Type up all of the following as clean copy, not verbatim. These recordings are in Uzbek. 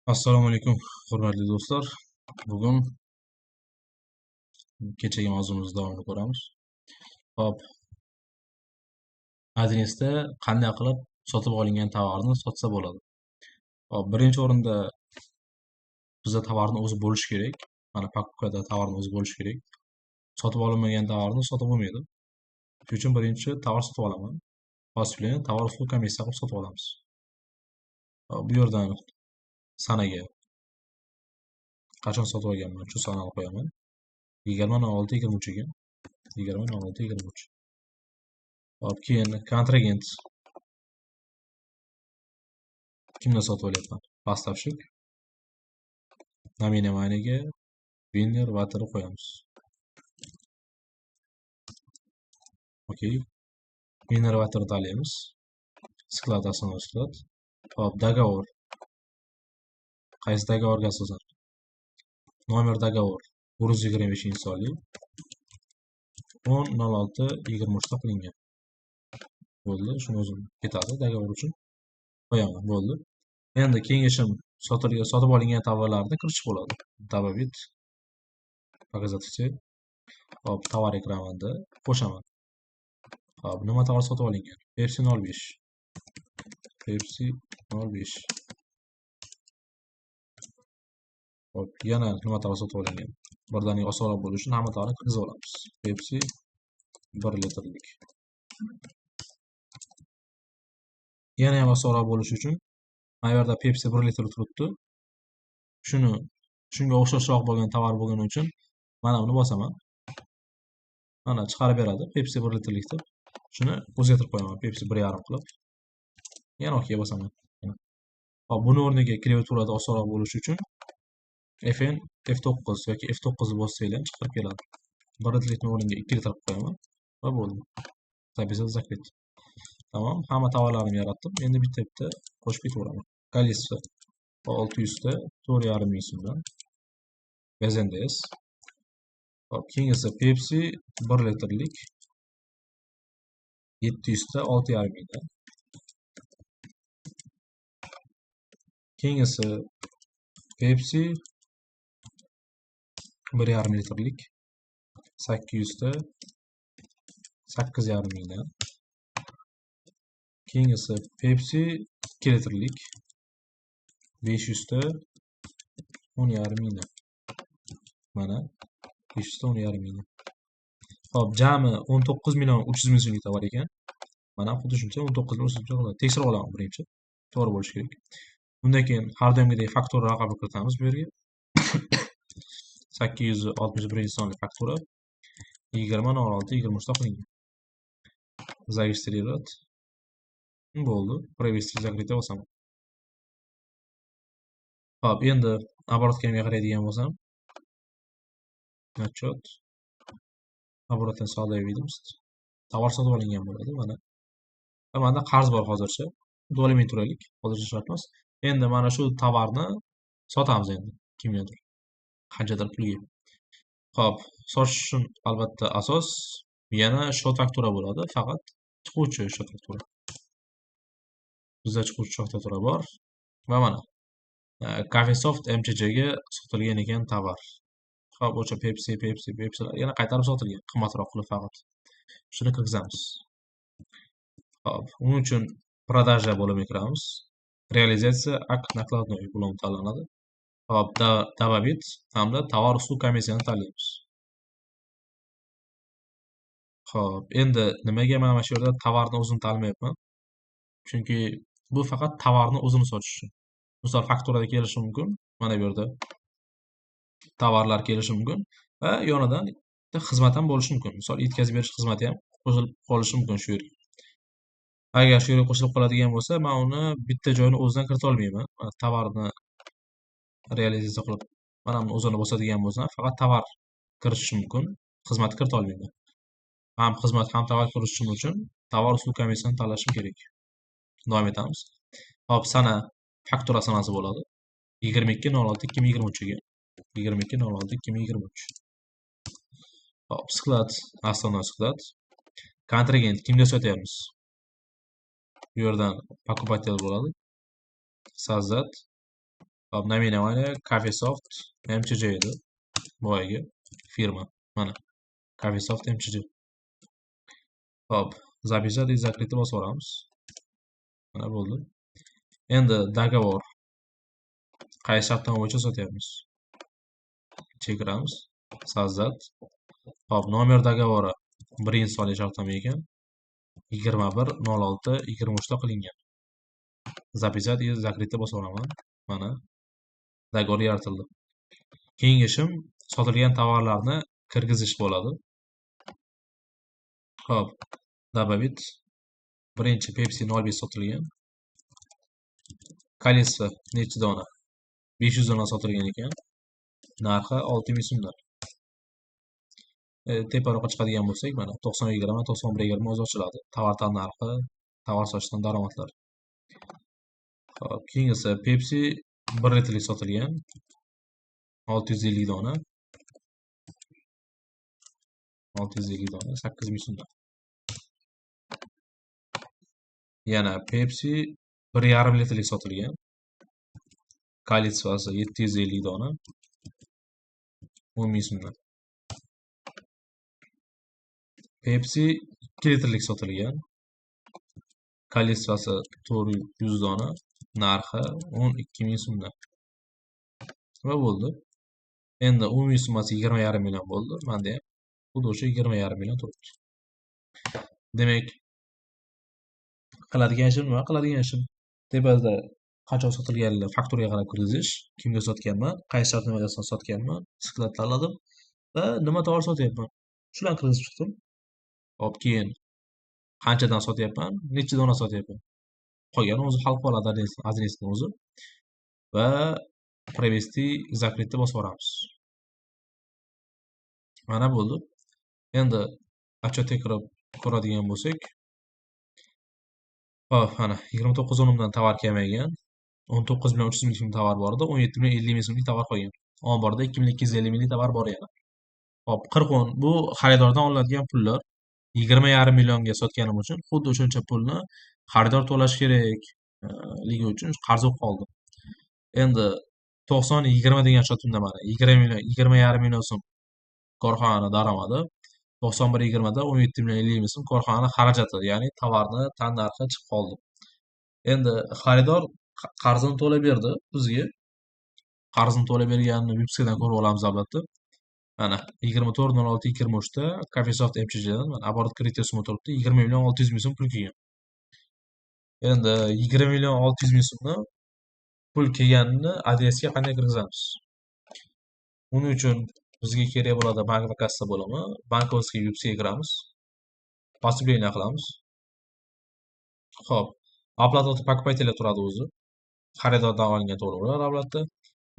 Assalomu alaykum, hurmatli do'stlar. Bugun kechagi mavzumizni davomini ko'ramiz. Hop, Adresda qanday qilib sotib olingan tovarni sotsa bo'ladi? Hop, birinchi o'rinda bizda tovarni o'zi bo'lishi kerak. Mana pakukada tovarni o'zi bo'lishi kerak. Sotib olinmagan tovarni sotib bo'lmaydi. Shuning uchun birinchi tovar sotib olaman. Hosil tovar ustuv komissiya qilib sotib olamiz. Hop, bu yerdan sanaga qachon sotib olganman shu sanani qo'yaman. 20.06.23 ekan. 20.06.23. Hop, keyin kontragent kimdan sotib olyapman? Поставщик. Naminamayniga winner vaterni qo'yamiz. Okey. Winner vaterni tanlaymiz. Sklad основной sklad. Hop, договор. Qaysi dogovorga asosan? Nomer dogovor 125 sonli 10.06.23 da qilingan. Bo'ldi, shuni o'zim ketadi dogovor uchun. Qo'yaman, bo'ldi. Endi keyingi ishim sotib olingan tovarlarni kiritish bo'ladi. Добавить. Показать все. Hop, tovar ekranida qo'shaman. Hop, nima tovar sotib olingan? Pepsi 05. Pepsi 05. Hop, yana nima tovar sotib olingan? Birdaniga osonroq bo'lishi uchun hamma tovarni kirgizib olamiz. Pepsi 1 litrlik. Yana ham osonroq bo'lishi uchun mana bu yerda Pepsi 1 litr turibdi. Shunga o'xshashroq bo'lgan tovar bo'lgani uchun mana buni bosaman. Mana chiqarib beradi Pepsi 1 litrlik deb. Shuni o'zgartirib qo'yaman Pepsi 1.5 qilib. Yana OK bosaman. Hop, buni o'rniga klaviaturada osonroq bo'lishi uchun FN F9 yoki F9 bossanglar ham chiqarib keladi. 1 litrlikni o'rniga 2 litr qilib qo'yaman va bo'ldi. Записать закрыть. Tamam, hamma tovarlarni yaratdim. Endi bitta qo'shib ketaveraman. Kalisi 600 ta 4.5 ming so'mdan. Gazendes. Hop, keyingisi Pepsi 1 litrlik 700 ta 6.5 mingdan. Keyingisi Pepsi 1.5 litrlik 800 ta 8.5 mingdan. Keyingisi Pepsi 2 litrlik 500 ta 10.5 mingdan. Mana 500 ta 10.5 mingdan. Hop, jami 19.300.000 so'mlik tovar ekan. Mana xuddi shuncha 19.300.000 tekshirib olaman birinchi. To'g'ri bo'lishi kerak. Undan keyin har doimgidek faktura raqamini kiritamiz bu yerga. 861 sonli faktura 20.06.23 da qilingan. Зарегистрировать. Bo'ldi. Провести закрытие bosaman. Hop, endi оборотga qaraydigan bo'lsam, отчет. Оборотdan soldaya видимость. Tovar sotib olingan bo'ladi mana. Manda qarz bor hozircha. To'lamay turaylik. Hozircha shart emas. Endi mana shu tovarni sotamiz endi kimgadir. Qanchadir pulga. Hop, sotish uchun albatta asos yana shot faktura bo'ladi, faqat chiquvchi shot faktura. Bizda chiquvchi shot faktura bor va mana Cafesoft MCCga sotilgan ekan tovar. Hop, o'sha Pepsi yana qaytarib sotilgan, qimmatroq qilib faqat. Shuni kirgizamiz. Hop, uning uchun продажа bo'limiga kiramiz. Realizatsiya akt накладной bo'limi tanlanadi. Hop, добавить hamda tovar ustuv komissiyani tanlaymiz. Hop, endi nimaga mana shu yerda tovarni o'zini tanlamayapman? Chunki bu faqat tovarni o'zini sotish uchun. Misol fakturada kelishi mumkin. Mana bu yerda tovarlar kelishi mumkin va yonidan xizmat ham bo'lishi mumkin. Misol yetkazib berish xizmati ham qo'shilib qolishi mumkin shu yerga. Agar shu yerga qo'shilib qoladigan bo'lsa, men uni bitta joyini o'zidan kirita olmayman. Tovarni realizatsiya qilib, mana buni o'zini bosadigan bo'lsam, faqat tovar kiritish mumkin, xizmat kirita olmayman. Ham xizmat ham tovar kiritish uchun tovar ustuv komissiyasini tanlashim kerak. Davom etamiz. Hop, sana faktura sanasi bo'ladi. 22.06.2023 ga. 22.06.2023. Hop, sklad, основной sklad. Kontragent kimga sotyapmiz? Bu yerdan покупатель bo'ladi. Создать. Hop, naminavание Coffeesoft MCJ edi. Boyagi firma. Mana Coffeesoft MCJ. Hop, записать и закрыть bosib yuboramiz. Mana bo'ldi. Endi договор qaysi shartnoma bo'yicha sotyapmiz? Chekiramiz. Soздать. Hop, nomer договора birinchi sonli shartnoma ekan. 21.06.23 da qilingan. Записать и закрыть bosib yuboraman. Mana dogovor yaratildi. Keyingi ishim sotilgan tovarlarni kirgizish bo'ladi. Hop, добавить. Birinchi Pepsi 05 sotilgan. Kolesa necha dona? 500 dona sotilgan ekan. Narxi 6000 so'mdan. Teparoqqa chiqadigan bo'lsak, mana 90/20, 91/20 o'zi ochiladi. Tovar narxi, tovar sochdan daromadlar. Hop, keyingisi Pepsi 1 litrlik sotilgan. 650 dona. 650 dona 8000 so'mdan. Yana Pepsi 1,5 litrlik sotilgan. Koletsiyasi 750 dona. 10 ming so'mdan. Pepsi 2 litrlik sotilgan. Koletsiyasi 400 dona. Narxi 12 ming so'mdan. Va bo'ldi. Endi umumiy summasi 20,5 million bo'ldi. Menda ham xuddi o'sha 20,5 million turibdi. Demak, qiladigan ishim nima? Qiladigan ishim tepada qachon sotilganligini fakturaga qarab kirgizish, kimga sotganman, qaysi shartnomaga asosan sotganman, sklad tanladim va nima tovar sotyapman. Shularni kirgizib chiqdim. Hop, keyin qanchadan sotyapman, necha dona sotyapman. Qolgani o'zi hal qiladi adresni o'zi. Va провести закрытni bosib yuboramiz. Mana bo'ldi. Endi отчетga kirib ko'radigan bo'lsak, hop, mana 29 o'nimdan tovar kelmagan. 19 million 300 ming so'm tovar bor edi, 17 million 50 ming so'mlik tovar qolgan. Omborda 2250 minglik tovar bor yana. Hop, 40 o'n bu xaridordan olinadigan pullar. 20,5 millionga sotganim uchun xuddi o'shuncha pulni xaridor to'lash kerak ligi uchun qarz bo'lib qoldi. Endi 90-20 degan shotimda mana 20 million 20,5 million so'm korxona daromadi. 91-20 da 17 million 50 ming so'm korxona xarajati, ya'ni tovarni tan narxi chiqib qoldi. Endi xaridor qarzini to'lab berdi bizga. Qarzini to'lab berganini Vipskadan ko'rib olamiz albatta. Mana 24.06.23 da Coffeesoft MCJdan mana оборот kredit summa turibdi. 20 million 600 ming so'm pul kelgan. Endi 20 million 600 ming so'mni pul kelganini adresga qanday kirgizamiz? Uning uchun bizga kerak bo'ladi bank kassa bo'limi. Bankovskiy Vipskaga kiramiz. Поступление qilamiz. Xo'p, оплата покупателя turadi o'zi. Xaridordan olingan to'lovlar albatta.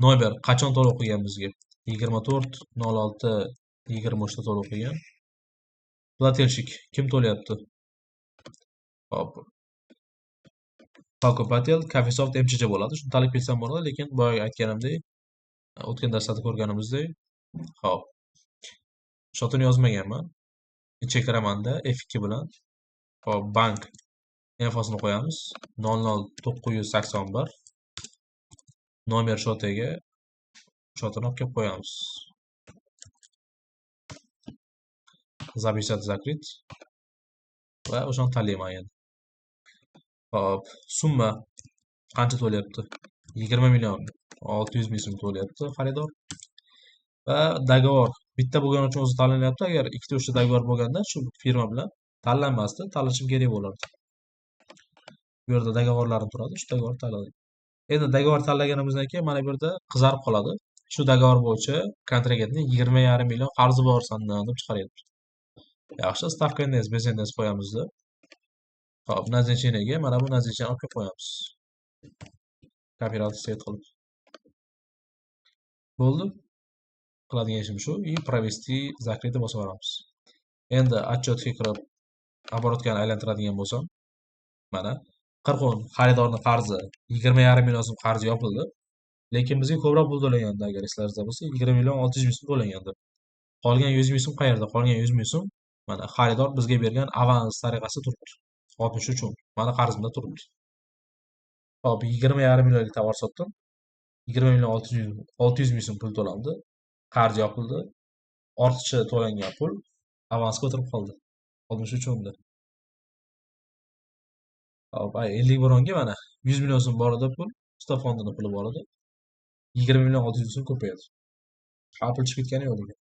Nomer qachon to'lov qilgan bizga? 24.06.23 da to'lov qilgan. Platelshik kim to'layapti? Hop. Покупатель Coffeesoft MCJ bo'ladi. Shuni talab qilsam bo'ladi, lekin boya aytganimdek, o'tgan darslarda ko'rganimizdek, hop. Shotini yozmaganman. Chekiramanda F2 bilan. Hop, bank infosini qo'yamiz. 00981 nomer shotiga shotini olib kelib qo'yamiz. Записать, закрыть. Va o'shani tanlayman endi. Hop, summa qancha to'layapti? 20 million 600 ming so'm to'layapti xaridor. Va dogovor bitta bo'lgani uchun o'zi tanlanyapti. Agar ikkita uchta dogovor bo'lganda shu firma bilan tanlanmasdi, tanlashim kerak bo'lardi. Bu yerda dogovorlarim turadi, shu dogovor tanladim. Endi dogovor tanlaganimizdan keyin mana bu yerda qizarib qoladi. Shu dogovor bo'yicha kontraktni 20,5 million qarzi bor sandan deb chiqaryapti. Yaxshi, stavkangiz bezingiz qo'yamizda. Hop, назначениеga mana bu назначение olib kelib qo'yamiz. Operator set qilib. Bo'ldi. Qiladigan ishim shu. И провести закрытni bosib yuboramiz. Endi отчетga kirib обороткani aylantiradigan bo'lsam, mana 40 o'n xaridorning qarzi 20,5 million so'm qarzi yopildi. Lekin bizga ko'proq pul to'langandi, agar eslaringizda bo'lsa, 20 million 600 ming so'm to'langandi. Qolgan 100 ming so'm qayerda? Qolgan 100 ming so'm mana xaridor bizga bergan avans tariqasida turibdi. 63 o'n. Mana qarzimda turibdi. Hop, 20,5 millionlik tovar sotdim. $20,600,000 so'm pul to'landi. Qarz yopildi. Ortiqcha to'langan pul avansga o'tirib qoldi. 63 o'nda. Hop, 51 mana 100 million so'm bor edi pul. Usta fondining puli bor edi. 20,600,000 so'm ko'payadi. Ha, pul chiqib ketgani yo'q degan.